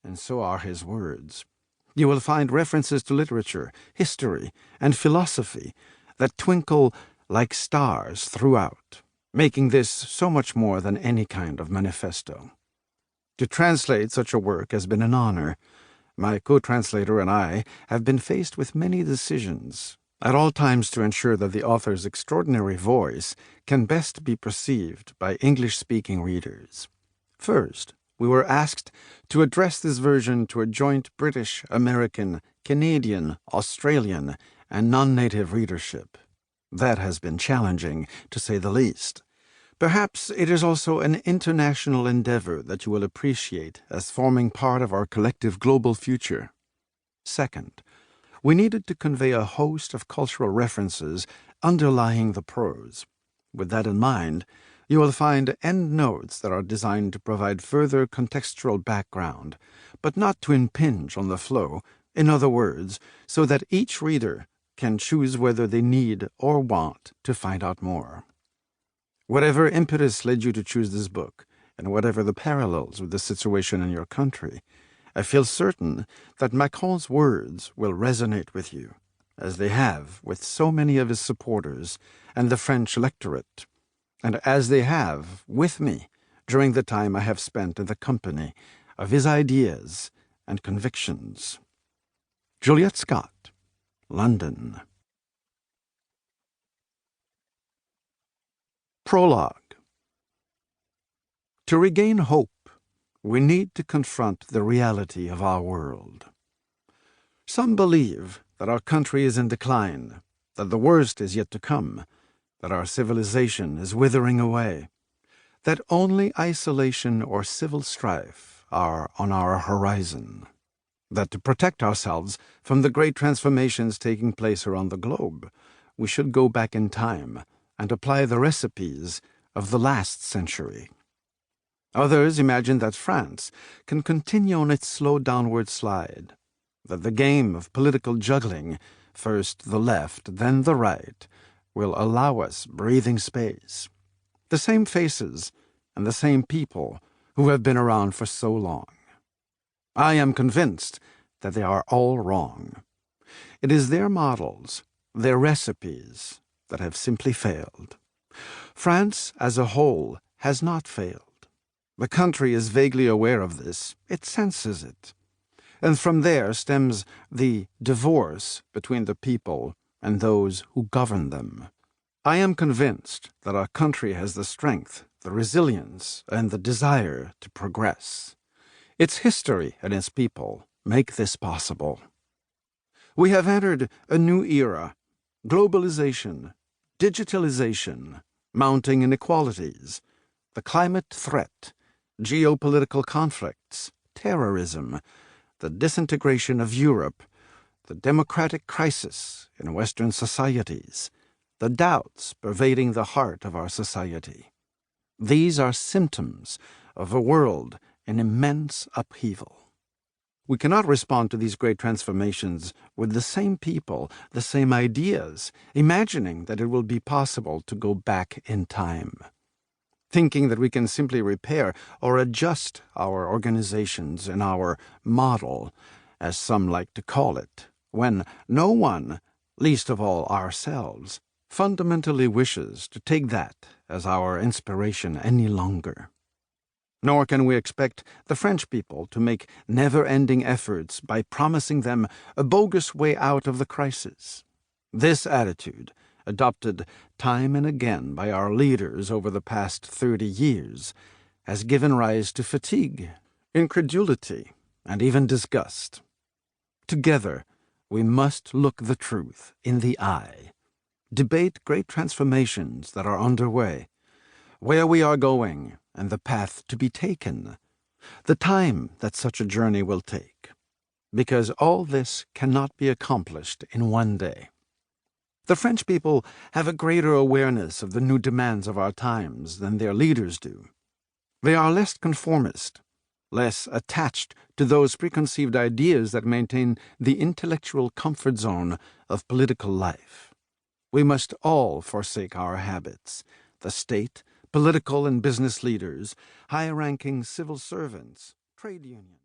and so are his words. You will find references to literature, history, and philosophy that twinkle like stars throughout, making this so much more than any kind of manifesto. To translate such a work has been an honor. My co-translator and I have been faced with many decisions, at all times to ensure that the author's extraordinary voice can best be perceived by English-speaking readers. First, we were asked to address this version to a joint British, American, Canadian, Australian, and non-native readership. That has been challenging, to say the least. Perhaps it is also an international endeavor that you will appreciate as forming part of our collective global future. Second, we needed to convey a host of cultural references underlying the prose. With that in mind, you will find endnotes that are designed to provide further contextual background, but not to impinge on the flow, in other words, so that each reader can choose whether they need or want to find out more. Whatever impetus led you to choose this book, and whatever the parallels with the situation in your country, I feel certain that Macron's words will resonate with you, as they have with so many of his supporters and the French electorate, and as they have with me during the time I have spent in the company of his ideas and convictions. Juliette Scott, London. Prologue. To regain hope, we need to confront the reality of our world. Some believe that our country is in decline, that the worst is yet to come, that our civilization is withering away, that only isolation or civil strife are on our horizon, that to protect ourselves from the great transformations taking place around the globe, we should go back in time and apply the recipes of the last century. Others imagine that France can continue on its slow downward slide, that the game of political juggling, first the left, then the right, will allow us breathing space. The same faces and the same people who have been around for so long. I am convinced that they are all wrong. It is their models, their recipes, that have simply failed. France as a whole has not failed. The country is vaguely aware of this. It senses it. And from there stems the divorce between the people and those who govern them. I am convinced that our country has the strength, the resilience, and the desire to progress. Its history and its people make this possible. We have entered a new era: globalization, digitalization, mounting inequalities, the climate threat, geopolitical conflicts, terrorism, the disintegration of Europe, the democratic crisis in Western societies, the doubts pervading the heart of our society. These are symptoms of a world in immense upheaval. We cannot respond to these great transformations with the same people, the same ideas, imagining that it will be possible to go back in time, thinking that we can simply repair or adjust our organizations and our model, as some like to call it, when no one, least of all ourselves, fundamentally wishes to take that as our inspiration any longer. Nor can we expect the French people to make never-ending efforts by promising them a bogus way out of the crisis. This attitude, adopted time and again by our leaders over the past 30 years, has given rise to fatigue, incredulity, and even disgust. Together, we must look the truth in the eye, debate great transformations that are underway, where we are going, and the path to be taken, the time that such a journey will take, because all this cannot be accomplished in one day. The French people have a greater awareness of the new demands of our times than their leaders do. They are less conformist, less attached to those preconceived ideas that maintain the intellectual comfort zone of political life. We must all forsake our habits, the state, political and business leaders, high-ranking civil servants, trade unions.